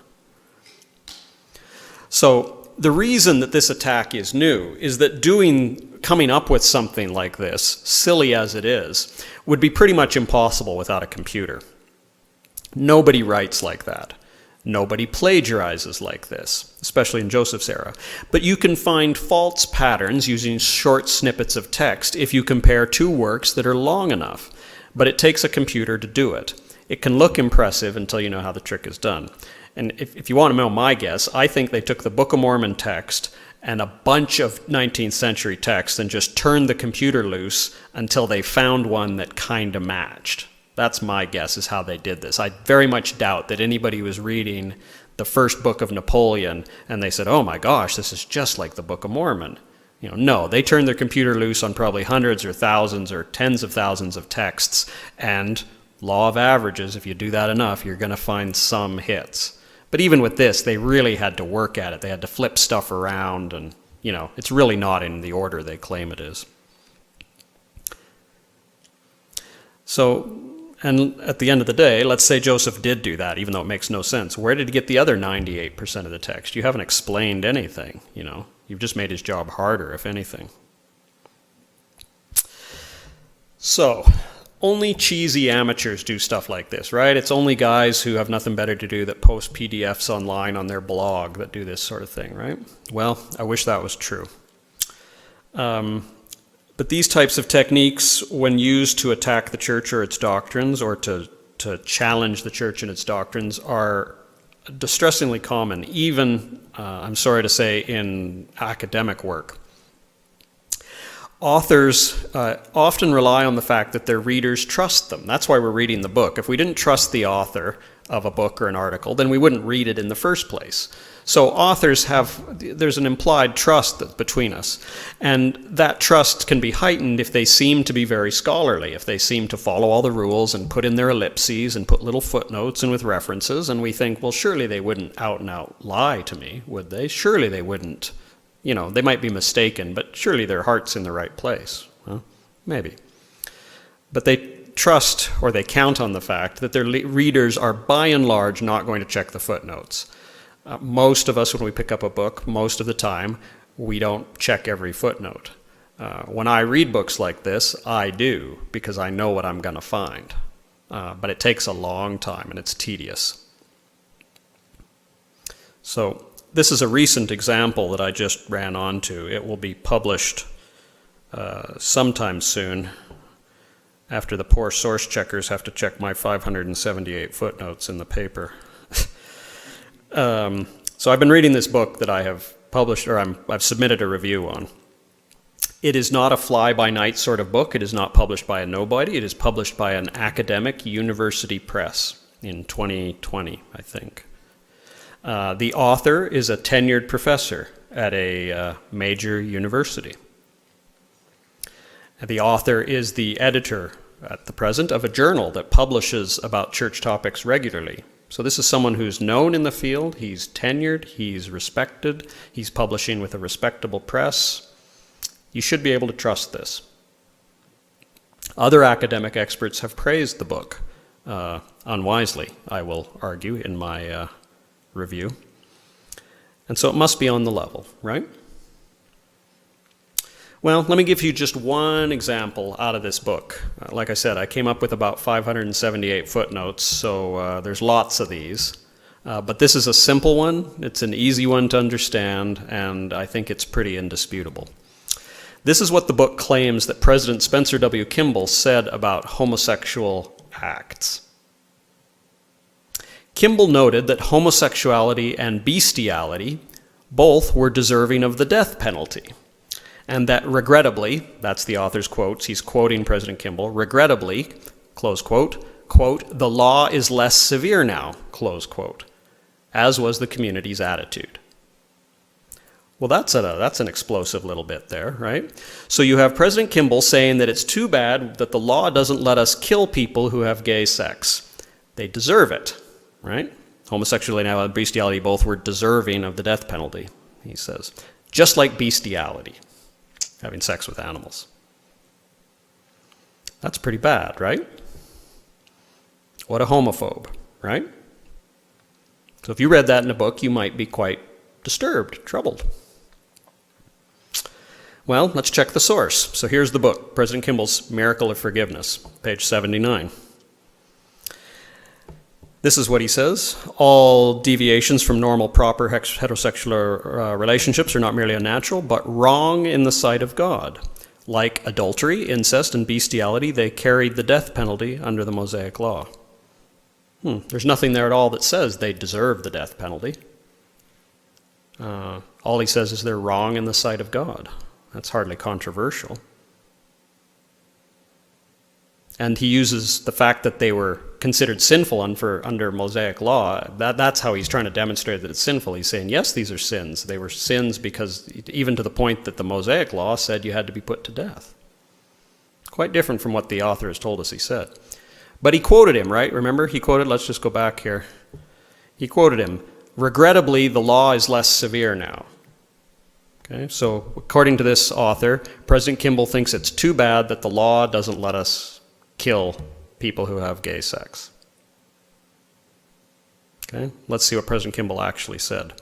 So the reason that this attack is new is that coming up with something like this, silly as it is, would be pretty much impossible without a computer. Nobody writes like that. Nobody plagiarizes like this, especially in Joseph's era. But you can find false patterns using short snippets of text if you compare two works that are long enough. But it takes a computer to do it. It can look impressive until you know how the trick is done. And if you want to know my guess, I think they took the Book of Mormon text and a bunch of 19th century text and just turned the computer loose until they found one that kind of matched. That's my guess is how they did this. I very much doubt that anybody was reading the first book of Napoleon and they said, oh my gosh, this is just like the Book of Mormon. No, they turned their computer loose on probably hundreds or thousands or tens of thousands of texts, and law of averages, if you do that enough, you're going to find some hits. But even with this, they really had to work at it. They had to flip stuff around, and it's really not in the order they claim it is. So, and at the end of the day, let's say Joseph did do that, even though it makes no sense. Where did he get the other 98% of the text? You haven't explained anything, You've just made his job harder, if anything. So, only cheesy amateurs do stuff like this, right? It's only guys who have nothing better to do that post PDFs online on their blog that do this sort of thing, right? Well, I wish that was true. But these types of techniques, when used to attack the church or its doctrines, or to challenge the church and its doctrines, are distressingly common, even, I'm sorry to say, in academic work. Authors often rely on the fact that their readers trust them. That's why we're reading the book. If we didn't trust the author of a book or an article, then we wouldn't read it in the first place. So authors there's an implied trust that's between us. And that trust can be heightened if they seem to be very scholarly, if they seem to follow all the rules and put in their ellipses and put little footnotes and with references. And we think, well, surely they wouldn't out and out lie to me, would they? Surely they wouldn't. They might be mistaken, but surely their heart's in the right place. Well, maybe. But they trust, or they count on the fact that their readers are by and large not going to check the footnotes. Most of us, when we pick up a book, most of the time, we don't check every footnote. When I read books like this, I do, because I know what I'm going to find. But it takes a long time, and it's tedious. So this is a recent example that I just ran onto. It will be published sometime soon, after the poor source checkers have to check my 578 footnotes in the paper. So I've been reading this book that I have published, or I've submitted a review on. It is not a fly-by-night sort of book. It is not published by a nobody. It is published by an academic university press in 2020, I think. The author is a tenured professor at a major university. The author is the editor at the present of a journal that publishes about church topics regularly. So this is someone who's known in the field, he's tenured, he's respected, he's publishing with a respectable press. You should be able to trust this. Other academic experts have praised the book, unwisely, I will argue, in my review. And so it must be on the level, right? Well, let me give you just one example out of this book. Like I said, I came up with about 578 footnotes, so there's lots of these. But this is a simple one, it's an easy one to understand, and I think it's pretty indisputable. This is what the book claims that President Spencer W. Kimball said about homosexual acts. Kimball noted that homosexuality and bestiality both were deserving of the death penalty. And that regrettably, that's the author's quotes, he's quoting President Kimball, regrettably, close quote, quote, the law is less severe now, close quote, as was the community's attitude. Well, that's an explosive little bit there, right? So you have President Kimball saying that it's too bad that the law doesn't let us kill people who have gay sex. They deserve it, right? Homosexuality and bestiality both were deserving of the death penalty, he says. Just like bestiality, having sex with animals. That's pretty bad, right? What a homophobe, right? So if you read that in a book, you might be quite disturbed, troubled. Well, let's check the source. So here's the book, President Kimball's Miracle of Forgiveness, page 79. This is what he says. All deviations from normal, proper heterosexual relationships are not merely unnatural, but wrong in the sight of God. Like adultery, incest, and bestiality, they carried the death penalty under the Mosaic law. There's nothing there at all that says they deserve the death penalty. All he says is they're wrong in the sight of God. That's hardly controversial. And he uses the fact that they were considered sinful under Mosaic law. That's how he's trying to demonstrate that it's sinful. He's saying, yes, these are sins. They were sins because even to the point that the Mosaic law said you had to be put to death. Quite different from what the author has told us he said. But he quoted him, right? Remember, he quoted, let's just go back here. He quoted him, regrettably, the law is less severe now. Okay, so according to this author, President Kimball thinks it's too bad that the law doesn't let us kill people who have gay sex. Okay, let's see what President Kimball actually said.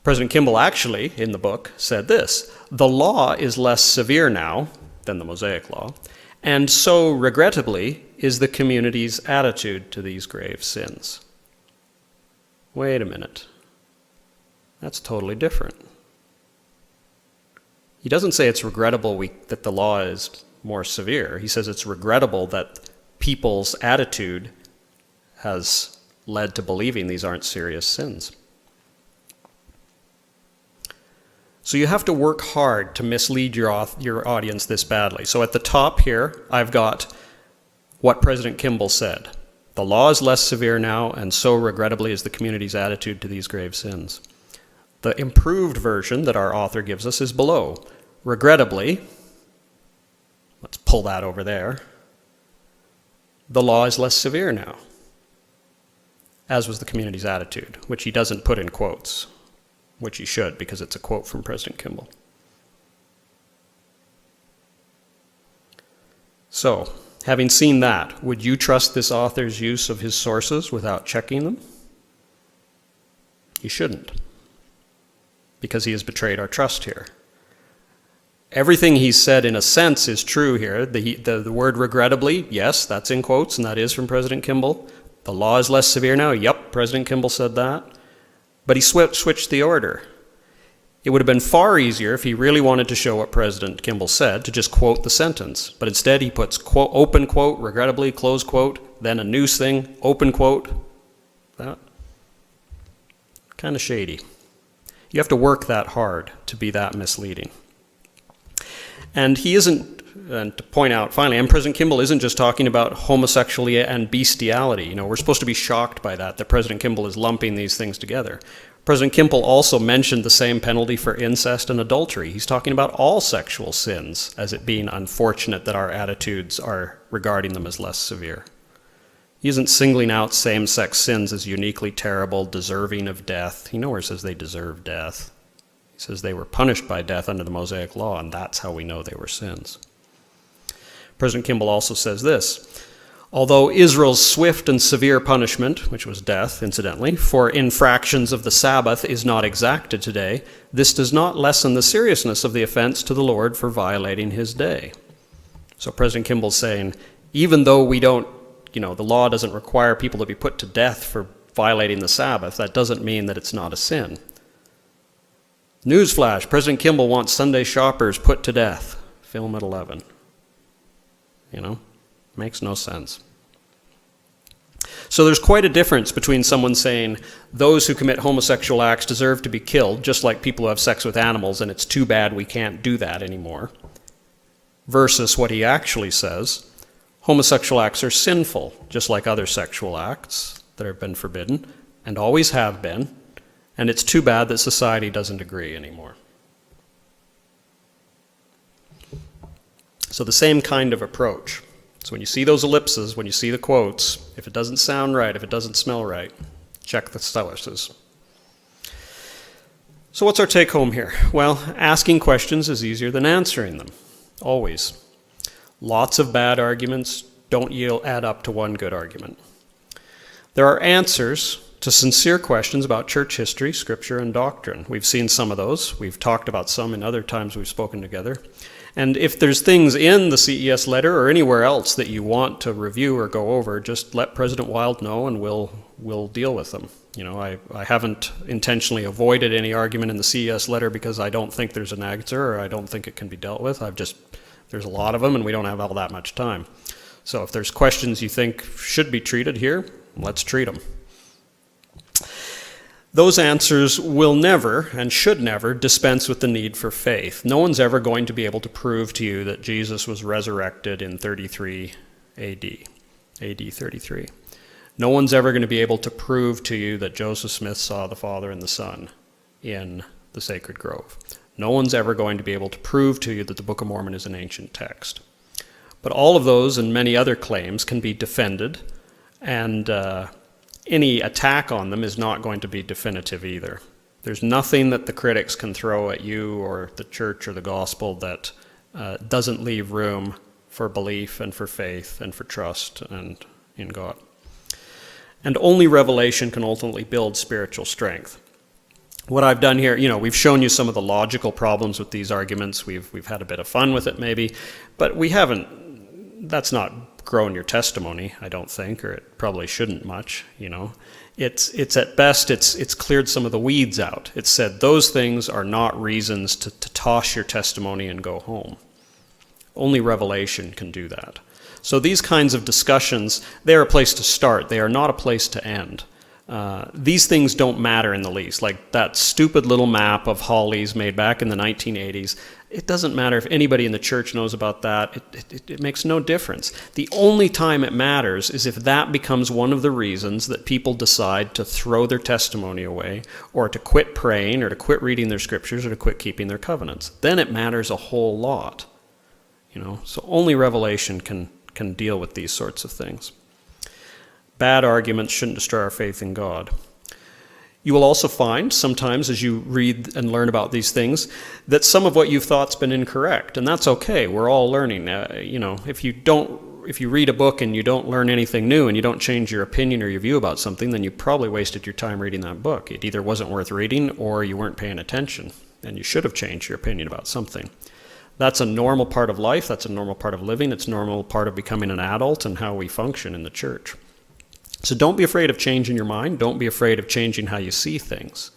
President Kimball actually, in the book, said this: the law is less severe now than the Mosaic law, and so, regrettably, is the community's attitude to these grave sins. Wait a minute. That's totally different. He doesn't say it's regrettable that the law is more severe. He says it's regrettable that people's attitude has led to believing these aren't serious sins. So you have to work hard to mislead your audience this badly. So at the top here, I've got what President Kimball said. The law is less severe now, and so regrettably is the community's attitude to these grave sins. The improved version that our author gives us is below. Regrettably, let's pull that over there, the law is less severe now, as was the community's attitude, which he doesn't put in quotes, which he should, because it's a quote from President Kimball. So, having seen that, would you trust this author's use of his sources without checking them? You shouldn't, because he has betrayed our trust here. Everything he said, in a sense, is true here. The word regrettably, yes, that's in quotes, and that is from President Kimball. The law is less severe now. Yup, President Kimball said that. But he switched the order. It would have been far easier if he really wanted to show what President Kimball said to just quote the sentence. But instead he puts quote, open quote, regrettably, close quote, then a news thing, open quote. That kind of shady. You have to work that hard to be that misleading. And he isn't, and to point out finally, and President Kimball isn't just talking about homosexuality and bestiality. We're supposed to be shocked by that President Kimball is lumping these things together. President Kimball also mentioned the same penalty for incest and adultery. He's talking about all sexual sins as it being unfortunate that our attitudes are regarding them as less severe. He isn't singling out same-sex sins as uniquely terrible, deserving of death. He nowhere says they deserve death. He says they were punished by death under the Mosaic Law, and that's how we know they were sins. President Kimball also says this: although Israel's swift and severe punishment, which was death, incidentally, for infractions of the Sabbath is not exacted today, this does not lessen the seriousness of the offense to the Lord for violating his day. So President Kimball's saying, even though we don't, the law doesn't require people to be put to death for violating the Sabbath, that doesn't mean that it's not a sin. Newsflash, President Kimball wants Sunday shoppers put to death. Film at 11. Makes no sense. So there's quite a difference between someone saying those who commit homosexual acts deserve to be killed, just like people who have sex with animals, and it's too bad we can't do that anymore, versus what he actually says: homosexual acts are sinful, just like other sexual acts that have been forbidden, and always have been, and it's too bad that society doesn't agree anymore. So the same kind of approach. So when you see those ellipses, when you see the quotes, if it doesn't sound right, if it doesn't smell right, check the sources. So what's our take home here? Well, asking questions is easier than answering them, always. Lots of bad arguments don't add up to one good argument. There are answers to sincere questions about church history, scripture, and doctrine. We've seen some of those. We've talked about some in other times we've spoken together. And if there's things in the CES letter or anywhere else that you want to review or go over, just let President Wild know and we'll deal with them. I haven't intentionally avoided any argument in the CES letter because I don't think there's an answer or I don't think it can be dealt with. There's a lot of them and we don't have all that much time. So if there's questions you think should be treated here, let's treat them. Those answers will never and should never dispense with the need for faith. No one's ever going to be able to prove to you that Jesus was resurrected in 33 AD 33. No one's ever going to be able to prove to you that Joseph Smith saw the Father and the Son in the sacred grove. No one's ever going to be able to prove to you that the Book of Mormon is an ancient text. But all of those and many other claims can be defended, and any attack on them is not going to be definitive either. There's nothing that the critics can throw at you or the church or the gospel that doesn't leave room for belief and for faith and for trust and in God. And only revelation can ultimately build spiritual strength. What I've done here, we've shown you some of the logical problems with these arguments. We've had a bit of fun with it maybe, but that's not grown your testimony, I don't think, or it probably shouldn't much, It's at best, it's cleared some of the weeds out. It said those things are not reasons to toss your testimony and go home. Only revelation can do that. So these kinds of discussions, they're a place to start. They are not a place to end. These things don't matter in the least. Like that stupid little map of Hawley's made back in the 1980s, it doesn't matter if anybody in the church knows about that. It makes no difference. The only time it matters is if that becomes one of the reasons that people decide to throw their testimony away, or to quit praying, or to quit reading their scriptures, or to quit keeping their covenants. Then it matters a whole lot. So only revelation can deal with these sorts of things. Bad arguments shouldn't destroy our faith in God. You will also find sometimes as you read and learn about these things that some of what you've thought's been incorrect, and that's okay. We're all learning. If you read a book and you don't learn anything new and you don't change your opinion or your view about something, then you probably wasted your time reading that book. It either wasn't worth reading or you weren't paying attention, and you should have changed your opinion about something. That's a normal part of life. That's a normal part of living. It's a normal part of becoming an adult and how we function in the church. So don't be afraid of changing your mind. Don't be afraid of changing how you see things.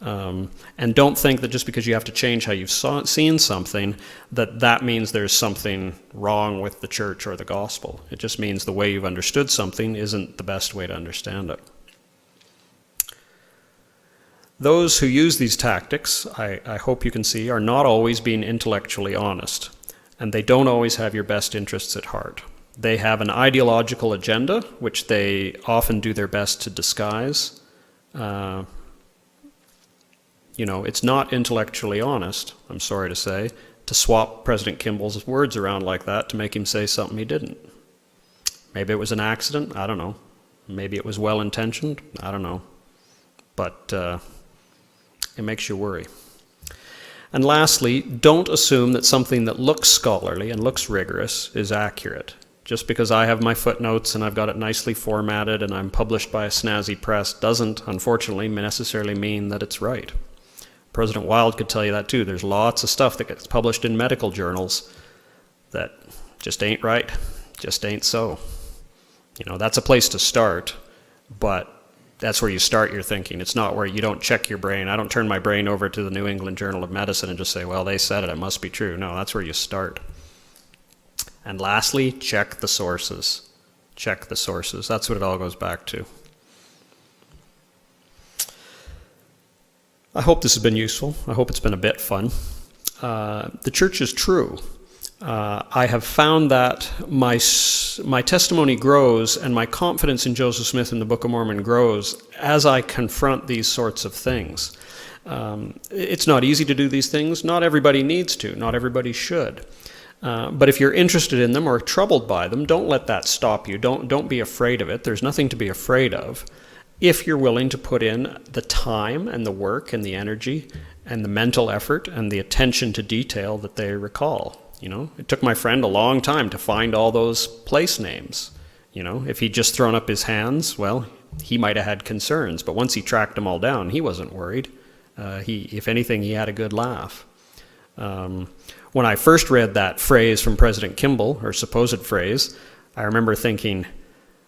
And don't think that just because you have to change how you've seen something, that means there's something wrong with the church or the gospel. It just means the way you've understood something isn't the best way to understand it. Those who use these tactics, I hope you can see, are not always being intellectually honest, and they don't always have your best interests at heart. They have an ideological agenda, which they often do their best to disguise. It's not intellectually honest, I'm sorry to say, to swap President Kimball's words around like that to make him say something he didn't. Maybe it was an accident, I don't know. Maybe it was well-intentioned, I don't know. But it makes you worry. And lastly, don't assume that something that looks scholarly and looks rigorous is accurate. Just because I have my footnotes and I've got it nicely formatted and I'm published by a snazzy press doesn't, unfortunately, necessarily mean that it's right. President Wild could tell you that too. There's lots of stuff that gets published in medical journals that just ain't right, just ain't so. That's a place to start, but that's where you start your thinking. It's not where you don't check your brain. I don't turn my brain over to the New England Journal of Medicine and just say, well, they said it, it must be true. No, that's where you start. And lastly, check the sources. Check the sources. That's what it all goes back to. I hope this has been useful. I hope it's been a bit fun. The church is true. I have found that my testimony grows and my confidence in Joseph Smith and the Book of Mormon grows as I confront these sorts of things. It's not easy to do these things. Not everybody needs to. Not everybody should. But if you're interested in them or troubled by them, don't let that stop you. Don't be afraid of it. There's nothing to be afraid of if you're willing to put in the time and the work and the energy and the mental effort and the attention to detail that they recall. It took my friend a long time to find all those place names. If he'd just thrown up his hands, well, he might have had concerns. But once he tracked them all down, he wasn't worried. If anything, he had a good laugh. When I first read that phrase from President Kimball, or supposed phrase, I remember thinking,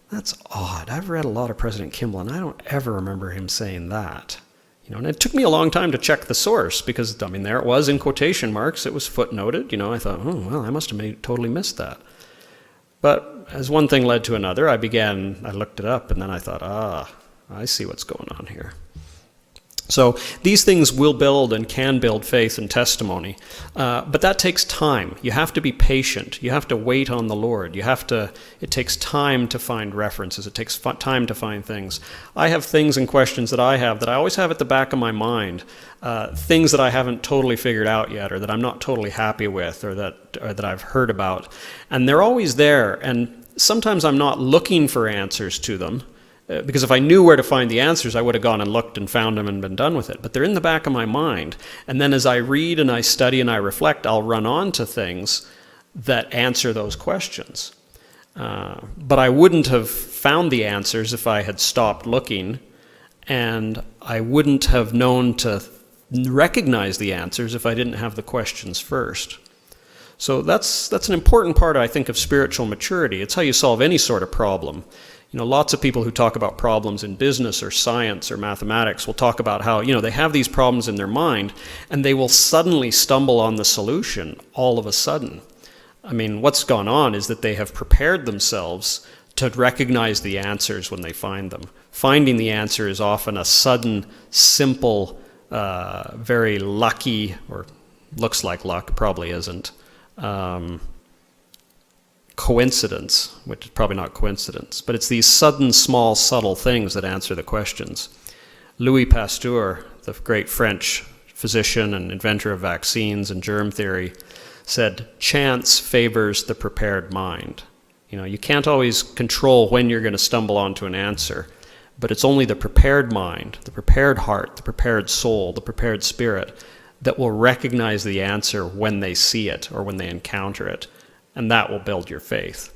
that's odd. I've read a lot of President Kimball, and I don't ever remember him saying that. And it took me a long time to check the source, because, there it was in quotation marks. It was footnoted. I thought, oh, well, I must have totally missed that. But as one thing led to another, I looked it up, and then I thought, I see what's going on here. So these things will build and can build faith and testimony, but that takes time. You have to be patient. You have to wait on the Lord. It takes time to find references. It takes time to find things. I have things and questions that I always have at the back of my mind, things that I haven't totally figured out yet, or that I'm not totally happy with, or that I've heard about, and they're always there. And sometimes I'm not looking for answers to them. Because if I knew where to find the answers, I would have gone and looked and found them and been done with it. But they're in the back of my mind. And then as I read and I study and I reflect, I'll run on to things that answer those questions. But I wouldn't have found the answers if I had stopped looking, and I wouldn't have known to recognize the answers if I didn't have the questions first. So that's an important part, I think, of spiritual maturity. It's how you solve any sort of problem. Lots of people who talk about problems in business or science or mathematics will talk about how, they have these problems in their mind and they will suddenly stumble on the solution all of a sudden. What's gone on is that they have prepared themselves to recognize the answers when they find them. Finding the answer is often a sudden, simple, very lucky, or looks like luck, probably isn't, coincidence, which is probably not coincidence, but it's these sudden, small, subtle things that answer the questions. Louis Pasteur, the great French physician and inventor of vaccines and germ theory, said, chance favors the prepared mind. You can't always control when you're going to stumble onto an answer, but it's only the prepared mind, the prepared heart, the prepared soul, the prepared spirit that will recognize the answer when they see it or when they encounter it. And that will build your faith,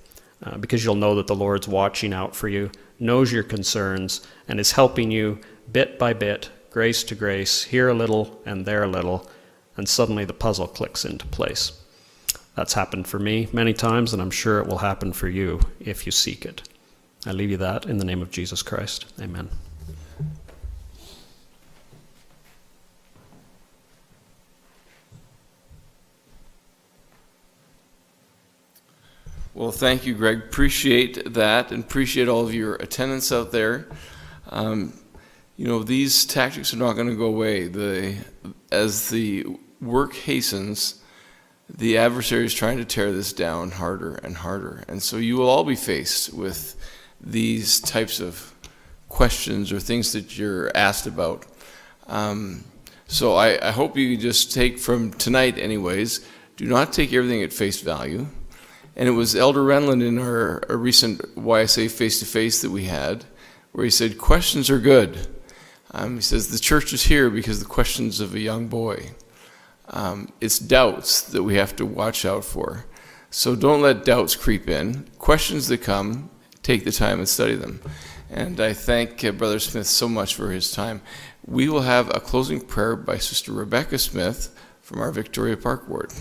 because you'll know that the Lord's watching out for you, knows your concerns, and is helping you bit by bit, grace to grace, here a little and there a little, and suddenly the puzzle clicks into place. That's happened for me many times, and I'm sure it will happen for you if you seek it. I leave you that in the name of Jesus Christ. Amen. Well, thank you, Greg. Appreciate that, and appreciate all of your attendance out there. These tactics are not going to go away. As the work hastens, the adversary is trying to tear this down harder and harder. And so you will all be faced with these types of questions or things that you're asked about. So I hope you just take from tonight anyways, do not take everything at face value. And it was Elder Renlund in our recent YSA face-to-face that we had, where he said, questions are good. He says, the church is here because of the questions of a young boy. It's doubts that we have to watch out for. So don't let doubts creep in. Questions that come, take the time and study them. And I thank Brother Smith so much for his time. We will have a closing prayer by Sister Rebecca Smith from our Victoria Park Ward.